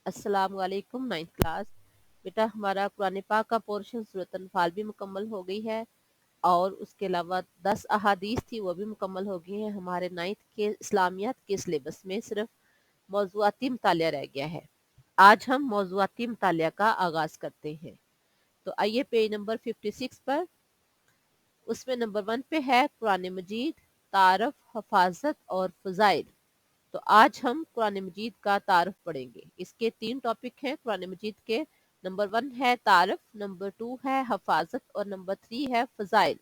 अस्सलाम वालेकुम। 9th class. बेटा हमारा कुरान पाक का पोर्शन सूरत अनफाल भी मुकम्मल हो गई है और उसके अलावा 10 अहादीस थी वो भी मुकम्मल हो गई हैं। हमारे 9th के इस्लामियात के सिलेबस में सिर्फ मौज़ूआती मुतालिया रह गया है। आज हम मौज़ूआती मुतालिया का आगाज़ करते हैं। तो आइए पेज नंबर 56 पर, उसमें नंबर 1 पे है कुरान मजीद, तारफ, हफाजत और फ़ज़ाइल। तो आज हम कुरान मजीद का तारफ पढ़ेंगे। इसके 3 टॉपिक हैं कुरान मजीद के। नंबर 1 है तारफ, नंबर 2 है हफाजत और नंबर 3 है फ़ज़ाइल।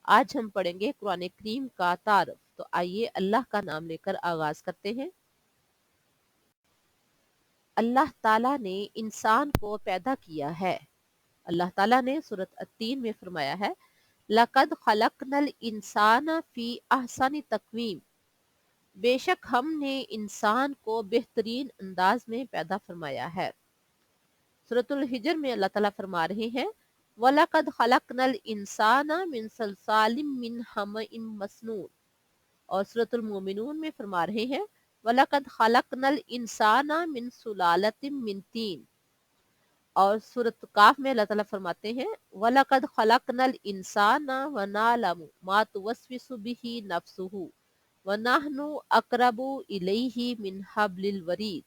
आज हम पढ़ेंगे कुरान करीम का तारफ। तो आइए अल्लाह का नाम लेकर आगाज करते हैं। अल्लाह ताला ने इंसान को पैदा किया है। अल्लाह ताला ने सूरत अत्तीन में फरमाया है, लक़द खलक़नल इंसाना फी अहसनि तक़वीम। बेशक हमने इंसान को बेहतरीन अंदाज में पैदा फरमाया है। सूरतुल हिजर में अल्लाह ताला फरमा रहे हैं, वलक़द खलक़नल इंसाना मिन सलसालिम मिन हमिम मसनून। और सूरतुल मोमिनून में फरमा रहे हैं, वलक़द खलक़नल इंसाना मिन सुलालतिम मिन तीन। और सूरत काफ में अल्लाह ताला फरमाते हैं, वलक़द खलक़नल इंसाना व नअलमु मा तुवस्विसु बिही नफ्सुहु व नहनु अक़रबु इलैहि मिन हब्लिल वरीद।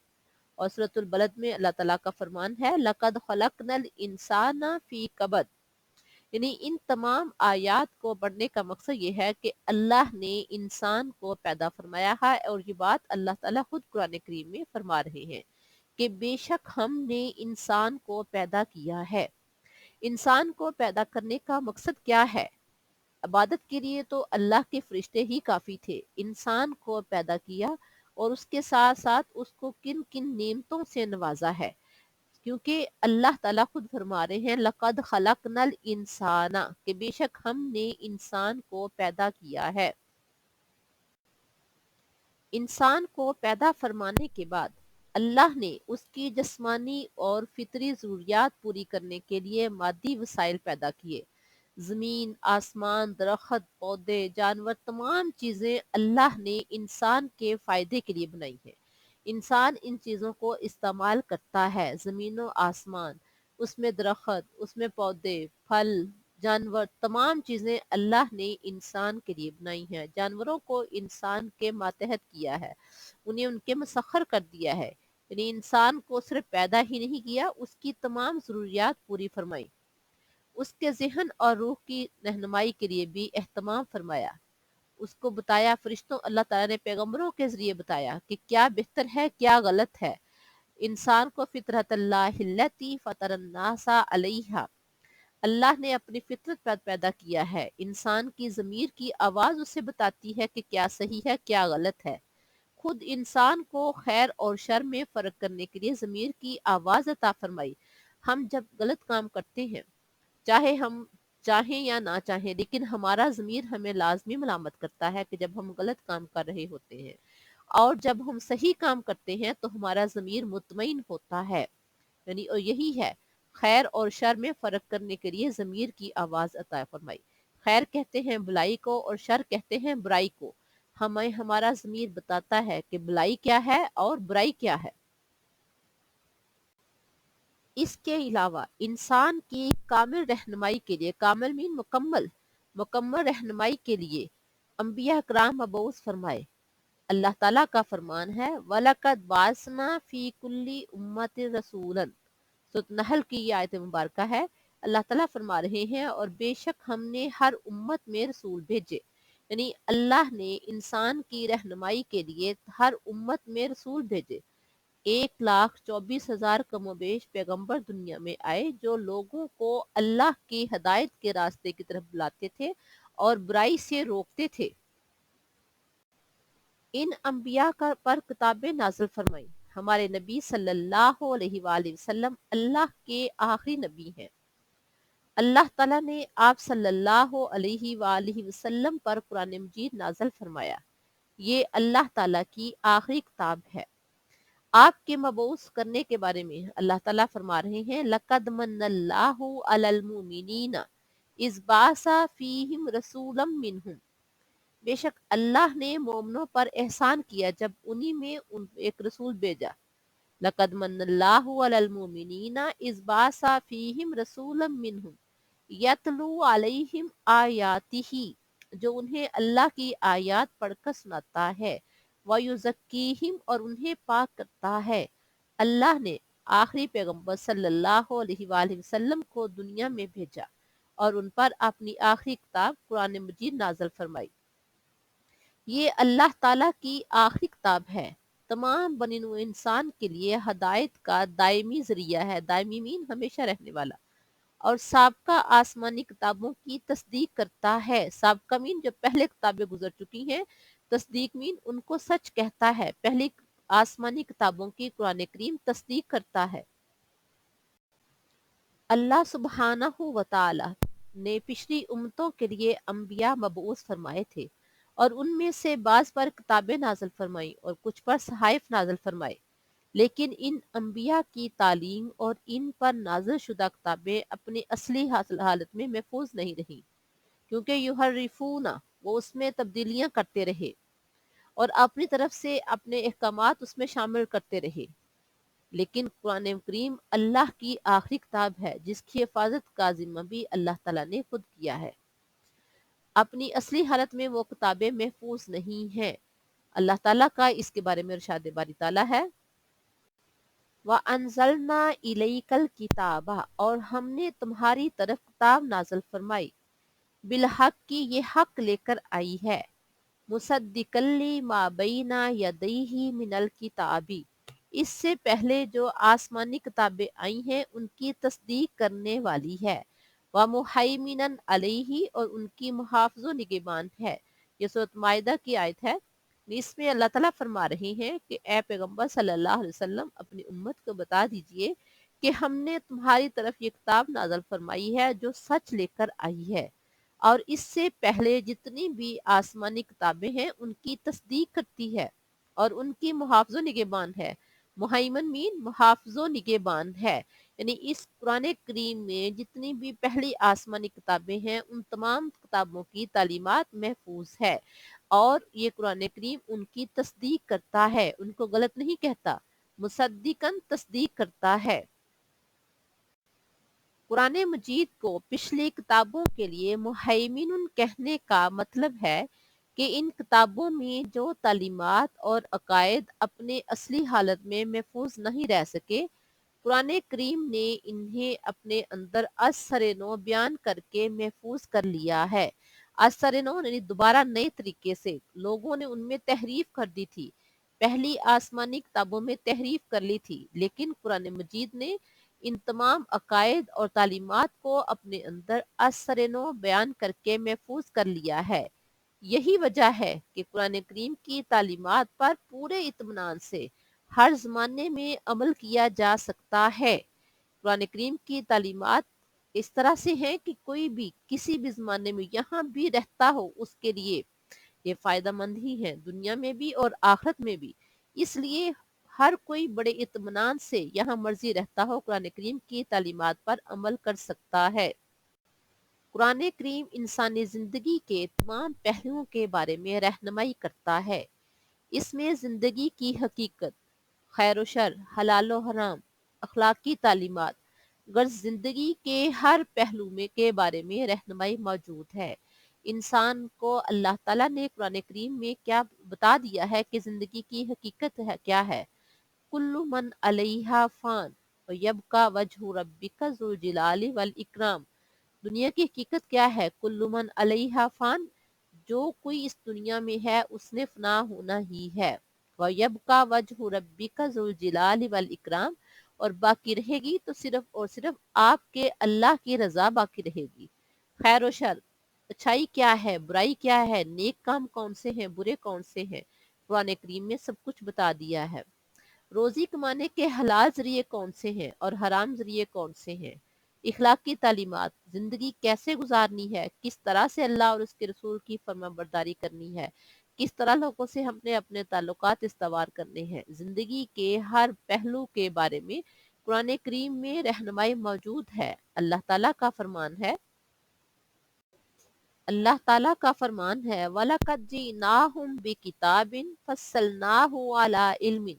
और सूरतुल बलद में अल्लाह ताला का फरमान है, लक़द खलक़नल इंसाना फी कबद। यानी इन तमाम आयात को पढ़ने का मकसद ये है कि अल्लाह ने इंसान को पैदा फरमाया है। और ये बात अल्लाह ताला खुद कुरान करीम में फरमा रहे हैं कि बेशक हमने इंसान को पैदा किया है। इंसान को पैदा करने का मकसद क्या है? इबादत के लिए तो अल्लाह के फरिश्ते ही काफ़ी थे। इंसान को पैदा किया और उसके साथ साथ उसको किन किन नेमतों से नवाजा है, क्योंकि अल्लाह ताला खुद फरमा रहे हैं, लक़द खलक़नल इंसाना, कि बेशक हमने इंसान को पैदा किया है। इंसान को पैदा फरमाने के बाद अल्लाह ने उसकी जिस्मानी और फितरी ज़रूरियात पूरी करने के लिए मादी वसाइल पैदा किए। ज़मीन, आसमान, दरख्त, पौधे, जानवर, तमाम चीज़ें अल्लाह ने इंसान के फ़ायदे के लिए बनाई हैं। इंसान इन चीज़ों को इस्तेमाल करता है। ज़मीन और आसमान, उसमें दरख्त, उसमें पौधे, फल, जानवर, तमाम चीज़ें अल्लाह ने इंसान के लिए बनाई हैं। जानवरों को इंसान के मातहत किया है, उन्हें उनके मुसख्खर कर दिया है। यानी इंसान को सिर्फ पैदा ही नहीं किया, उसकी तमाम ज़रूरियात पूरी फरमाई। उसके ज़हन और रूह की रहनुमाई के लिए भी एहतमाम फरमाया। उसको बताया, फरिश्तों अल्लाह ताला ने पैगम्बरों के ज़रिए बताया कि क्या बेहतर है, क्या गलत है। इंसान को फितरतल्लाहिल्लती फतरन्नासा अलैहा, अल्लाह ने अपनी फितरत पर पैदा किया है। इंसान की ज़मीर की आवाज़ उसे बताती है कि क्या सही है, क्या गलत है। खुद इंसान को खैर और शर में फ़र्क करने के लिए ज़मीर की आवाज़ अता फरमाई। हम जब गलत काम करते हैं, चाहे हम चाहें या ना चाहें, लेकिन हमारा ज़मीर हमें लाज़मी मलामत करता है कि जब हम गलत काम कर रहे होते हैं। और जब हम सही काम करते हैं तो हमारा ज़मीर मुतमईन होता है। यानी और यही है, खैर और शर में फ़र्क करने के लिए ज़मीर की आवाज़ अता फरमाई। खैर कहते हैं भलाई को और शर कहते हैं बुराई को। हमें हमारा ज़मीर बताता है कि भलाई क्या है और बुराई क्या है। इसके अलावा इंसान की कामिल रहनुमाई के लिए, कामिल मीन मुकम्मल, मुकम्मल रहनुमाई के लिए अंबिया कराम मबऊस फरमाए। अल्लाह ताला का फरमान है, वलक़द बासना फ़ी कुल्ली उम्मतिन रसूलन। सूरत नहल की ये आयत मुबारका है। अल्लाह ताला फरमा रहे हैं, और बेशक हमने हर उम्मत में रसूल भेजे। यानी अल्लाह ने इंसान की रहनुमाई के लिए हर उम्मत में रसूल भेजे। 1,24,000 कमोबेश पैगंबर दुनिया में आए, जो लोगों को अल्लाह की हदायत के रास्ते की तरफ बुलाते थे और बुराई से रोकते थे। इन अंबिया पर किताबें नाज़िल फरमाई। हमारे नबी सल्लल्लाहु अलैहि वसल्लम अल्लाह के आखिरी नबी हैं। अल्लाह ताला ने आप सल्लल्लाहु अलैहि वसल्लम पर कुरान मजीद नाज़िल फरमाया। ये अल्लाह ताला की आखिरी किताब है। आपके मबऊस करने के बारे में अल्लाह ताला फरमा रहे हैं, लक़द मन्नल्लाहु अलल मुमिनीना इज़ बासा फ़ीहिम रसूलम मिनहुम। बेशक अल्लाह ने मोमनों पर एहसान किया जब उन्हीं में एक रसूल भेजा। लक़द मन्नल्लाहु अलल मुमिनीना इज़ बासा फ़ीहिम रसूलन मिनहुम यतलू अलैहिम आयातिही, जो उन्हें अल्लाह की आयत पढ़कर सुनाता है, व युज़क्कीहिम, और उन्हें पाक करता है। अल्लाह ने आखिरी पैगंबर सल्लल्लाहु अलैहि वसल्लम को दुनिया में भेजा और उन पर अपनी आखिरी किताब कुरान मजीद नाज़िल फरमाई। ये अल्लाह ताला की आखिरी किताब है, तमाम बनी नूह इंसान के लिए हदायत का दायमी जरिया है। दायमी मीन हमेशा रहने वाला। और साबका आसमानी किताबों की तस्दीक करता है। साबका मीन जो पहले किताबें गुजर चुकी हैं, तस्दीक मीन उनको सच कहता है। पहली आसमानी किताबों की कुरान करीम तस्दीक करता है। अल्लाह सुब्हानहू व तआला ने पिछली उम्मतों के लिए अंबिया मबऊस फरमाए थे और उनमें से बाज पर किताबें नाज़िल फरमाई और कुछ पर सहाइफ नाज़िल फरमाए। लेकिन इन अंबिया की तालीम और इन पर नाज़िल शुदा किताबें अपनी असली हालत में महफूज नहीं रहीं, क्योंकि युहर्रिफूना, वो उसमें तब्दीलियां करते रहे और अपनी तरफ से अपने अहकामात उसमें शामिल करते रहे। लेकिन कुरान करीम अल्लाह की आखिरी किताब है, जिसकी हिफाजत का जिम्मा भी अल्लाह ताला ने खुद किया है। अपनी असली हालत में वो किताबें महफूज नहीं हैं। अल्लाह ताला का इसके बारे में इरशाद बारी ताला है, व अनजलना इलैकल किताबा, और हमने तुम्हारी तरफ किताब नाज़िल फरमाई, बिलहक की ये हक लेकर आई है, मुसद्दिकल्ली मा बैना यदैहि मिनल किताबी, इससे पहले जो आसमानी किताबें आई हैं उनकी तस्दीक करने वाली है, व मुहैमिनन अलैहि, और उनकी मुहाफ़िज़ निगहबान है। ये सूरत माइदा की आयत है। इसमें अल्लाह ताला फरमा रहे हैं कि ए पैगंबर सल्लल्लाहु अलैहि वसल्लम, अपनी उम्मत को बता दीजिए कि हमने तुम्हारी तरफ ये किताब नाज़िल फरमाई है जो सच लेकर आई है, और इससे पहले जितनी भी आसमानी किताबें हैं उनकी तस्दीक करती है और उनकी मुहाफ़िज़ निगहबान है। मुहैमन मीन मुहाफ़िज़ निगहबान है। यानी इस कुरान करीम में जितनी भी पहली आसमानी किताबें हैं उन तमाम किताबों की तालीमात महफूज है और ये कुरान करीम उनकी तस्दीक करता है, उनको गलत नहीं कहता, मुसद्दिकन तस्दीक करता है। कुरान मजीद को पिछली किताबों के लिए मुहैमिनुन कहने का मतलब है कि इन किताबों में जो तालीमात और अकायद अपने असली हालत में महफूज नहीं रह सके, कुरान करीम ने इन्हें अपने अंदर असर नो बयान करके महफूज कर लिया है। असर नो यानी दोबारा नए तरीके से लोगों ने उनमें तहरीफ कर दी थी। पहली आसमानी किताबों में तहरीफ कर ली थी, लेकिन कुरान मजीद ने इन तमाम अकायद और तालीमात को अपने अंदर असर नो बयान करके महफूज कर लिया है। यही वजह है कि कुरान करीम की तालीमात पर पूरे इत्मीनान से हर ज़माने में अमल किया जा सकता है। कुरान करीम की तालीमात इस तरह से हैं कि कोई भी किसी भी ज़माने में यहाँ भी रहता हो उसके लिए ये फ़ायदा मंद ही है, दुनिया में भी और आखिरत में भी। इसलिए हर कोई बड़े इत्मीनान से यहाँ मर्जी रहता हो कुरान करीम की तालीमात पर अमल कर सकता है। कुरान करीम इंसानी ज़िंदगी के तमाम पहलुओं के बारे में रहनुमाई करता है। इसमें ज़िंदगी की हकीकत, खैर व शर, हलाल व हराम, अखलाकी तालीमात, गर्ज ज़िंदगी के हर पहलू में के बारे में रहनुमाई मौजूद है। इंसान को अल्लाह ताला ने कुरान करीम में क्या बता दिया है कि ज़िंदगी की हकीकत है क्या है। कुल्लु मन अलैहा फ़ान व यबका वजहु रब्बिका ज़ुल जलाली वल इकराम। दुनिया की हकीकत क्या है? कुल्लु मन अलैहा फ़ान, जो कोई इस दुनिया में है उसने फना होना ही है। व यबका वजहु रब्बिका ज़ुल जलाली वल इकराम, और बाकी रहेगी तो सिर्फ और सिर्फ आपके अल्लाह की रजा बाकी रहेगी। खैर व शर, अच्छाई क्या है, बुराई क्या है, नेक काम कौन से हैं, बुरे कौन से हैं, कुरान करीम में सब कुछ बता दिया है। रोजी कमाने के हलाल जरिए कौन से हैं और हराम जरिए कौन से हैं। इखलाक की तालीमात, जिंदगी कैसे गुजारनी है, किस तरह से अल्लाह और उसके रसूल की फरमाबरदारी करनी है, किस तरह लोगों से हमने अपने ताल्लुकात इस्तवार करने हैं। जिंदगी के हर पहलू के बारे में कुरान करीम में रहनुमाई मौजूद है। अल्लाह ताला का फरमान है, वलकद जीनाहुम बिकिताबिन फस्सलनाहु अला इल्मिन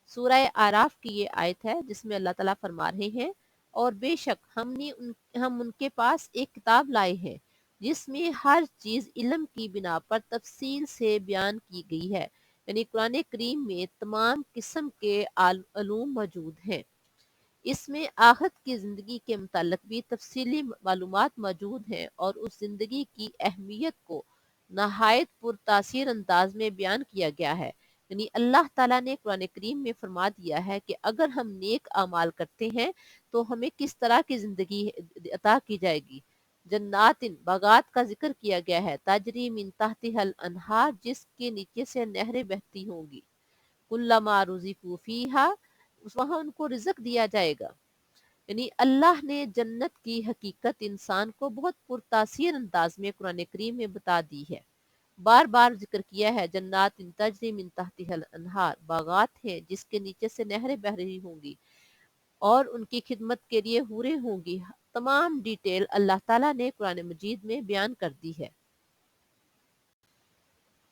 سورہ آراف کی یہ آیت ہے جس میں اللہ تعالیٰ فرما رہے ہیں اور بے شک ہم ان کے پاس ایک کتاب لائے ہیں جس میں ہر چیز علم کی بنا پر تفصیل سے بیان کی گئی ہے، یعنی قرآن کریم میں تمام قسم کے علوم موجود ہیں۔ اس میں آخرت کی زندگی کے متعلق بھی تفصیلی معلومات موجود ہیں اور اس زندگی کی اہمیت کو نہایت پرتاثیر انداز میں بیان کیا گیا ہے۔ یعنی اللہ تعالیٰ نے قرآن کریم میں فرما دیا ہے کہ اگر ہم نیک اعمال کرتے ہیں تو ہمیں کس طرح کی زندگی عطا کی جائے گی۔ جنات باغات کا ذکر کیا گیا ہے، تجری من تحتها الانہار، جس کے نیچے سے نہریں بہتی ہوں گی، کلما رزقوا فیہا، وہاں ان کو رزق دیا جائے گا۔ یعنی اللہ نے جنت کی حقیقت انسان کو بہت پرتاثیر انداز میں قرآن کریم میں بتا دی ہے، بار بار ذکر کیا ہے۔ جنات تجری من تحتها الانہار، باغات ہیں جس کے نیچے سے نہریں بہہ رہی ہوں گی اور ان کی خدمت کے لیے حوریں ہوں گی۔ تمام ڈیٹیل اللہ تعالیٰ نے قرآن مجید میں بیان کر دی ہے۔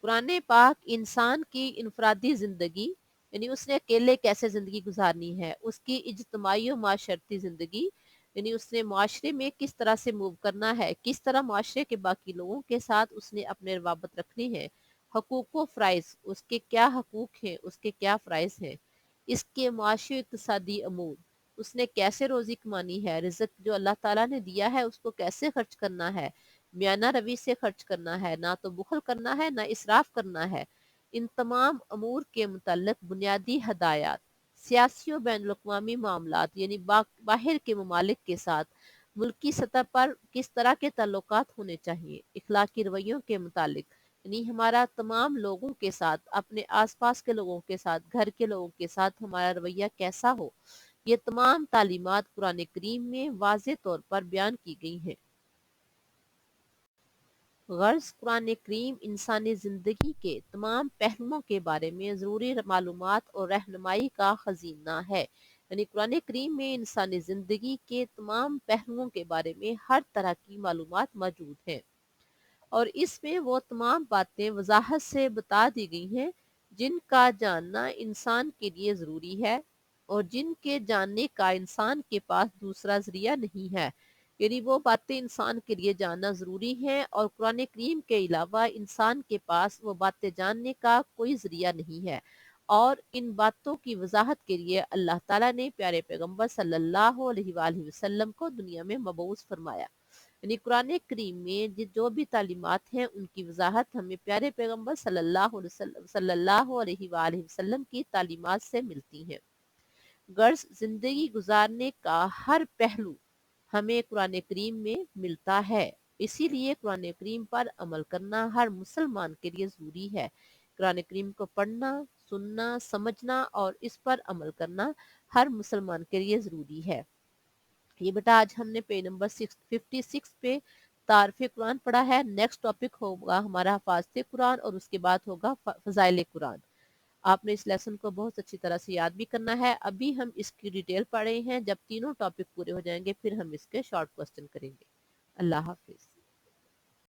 قرآن پاک انسان کی انفرادی زندگی، یعنی اس نے اکیلے کیسے زندگی گزارنی ہے، اس کی اجتماعی و معاشرتی زندگی، یعنی اس نے معاشرے میں کس طرح سے موو کرنا ہے، کس طرح معاشرے کے باقی لوگوں کے ساتھ اس نے اپنے روابط رکھنے ہیں، حقوق و فرائض، اس کے کیا حقوق ہیں، اس کے کیا فرائض ہیں، اس کے معاشی اقتصادی امور، اس نے کیسے روزی کمانی ہے، رزق جو اللہ تعالیٰ نے دیا ہے اس کو کیسے خرچ کرنا ہے، میانہ روی سے خرچ کرنا ہے، نہ تو بخل کرنا ہے نہ اسراف کرنا ہے۔ ان تمام امور کے متعلق بنیادی ہدایات، سیاسی و بین الاقوامی معاملات، یعنی باہر کے ممالک کے ساتھ ملکی سطح پر کس طرح کے تعلقات ہونے چاہیے، اخلاقی رویوں کے متعلق، یعنی ہمارا تمام لوگوں کے ساتھ، اپنے آس پاس کے لوگوں کے ساتھ، گھر کے لوگوں کے ساتھ ہمارا رویہ کیسا ہو، یہ تمام تعلیمات قرآن کریم میں واضح طور پر بیان کی گئی ہیں۔ غرض قرآن کریم انسانی زندگی کے تمام پہلوؤں کے بارے میں ضروری معلومات اور رہنمائی کا خزینہ ہے۔ یعنی قرآن کریم میں انسانی زندگی کے تمام پہلوؤں کے بارے میں ہر طرح کی معلومات موجود ہیں اور اس میں وہ تمام باتیں وضاحت سے بتا دی گئی ہیں جن کا جاننا انسان کے لیے ضروری ہے اور جن کے جاننے کا انسان کے پاس دوسرا ذریعہ نہیں ہے۔ یعنی وہ باتیں انسان کے لیے جاننا ضروری ہیں اور قرآن کریم کے علاوہ انسان کے پاس وہ باتیں جاننے کا کوئی ذریعہ نہیں ہے، اور ان باتوں کی وضاحت کے لیے اللہ تعالیٰ نے پیارے پیغمبر صلی اللہ علیہ وآلہ وسلم کو دنیا میں مبعوث فرمایا۔ یعنی قرآن کریم میں جو بھی تعلیمات ہیں ان کی وضاحت ہمیں پیارے پیغمبر صلی اللہ علیہ وآلہ وسلم کی تعلیمات سے ملتی ہیں۔ غرض زندگی گزارنے کا ہر پہلو ہمیں قرآن کریم میں ملتا ہے، اسی لیے قرآن کریم پر عمل کرنا ہر مسلمان کے لیے ضروری ہے۔ قرآن کریم کو پڑھنا، سننا، سمجھنا اور اس پر عمل کرنا ہر مسلمان کے لیے ضروری ہے۔ یہ بیٹا آج ہم نے پیج نمبر 56 پہ تعارف قرآن پڑھا ہے۔ نیکسٹ ٹاپک ہوگا ہمارا حفاظت قرآن اور اس کے بعد ہوگا فضائل قرآن۔ آپ نے اس لیسن کو بہت اچھی طرح سے یاد بھی کرنا ہے۔ ابھی ہم اس کی ڈیٹیل پڑھ رہے ہیں، جب تینوں ٹاپک پورے ہو جائیں گے پھر ہم اس کے شارٹ کوسچن کریں گے۔ اللہ حافظ۔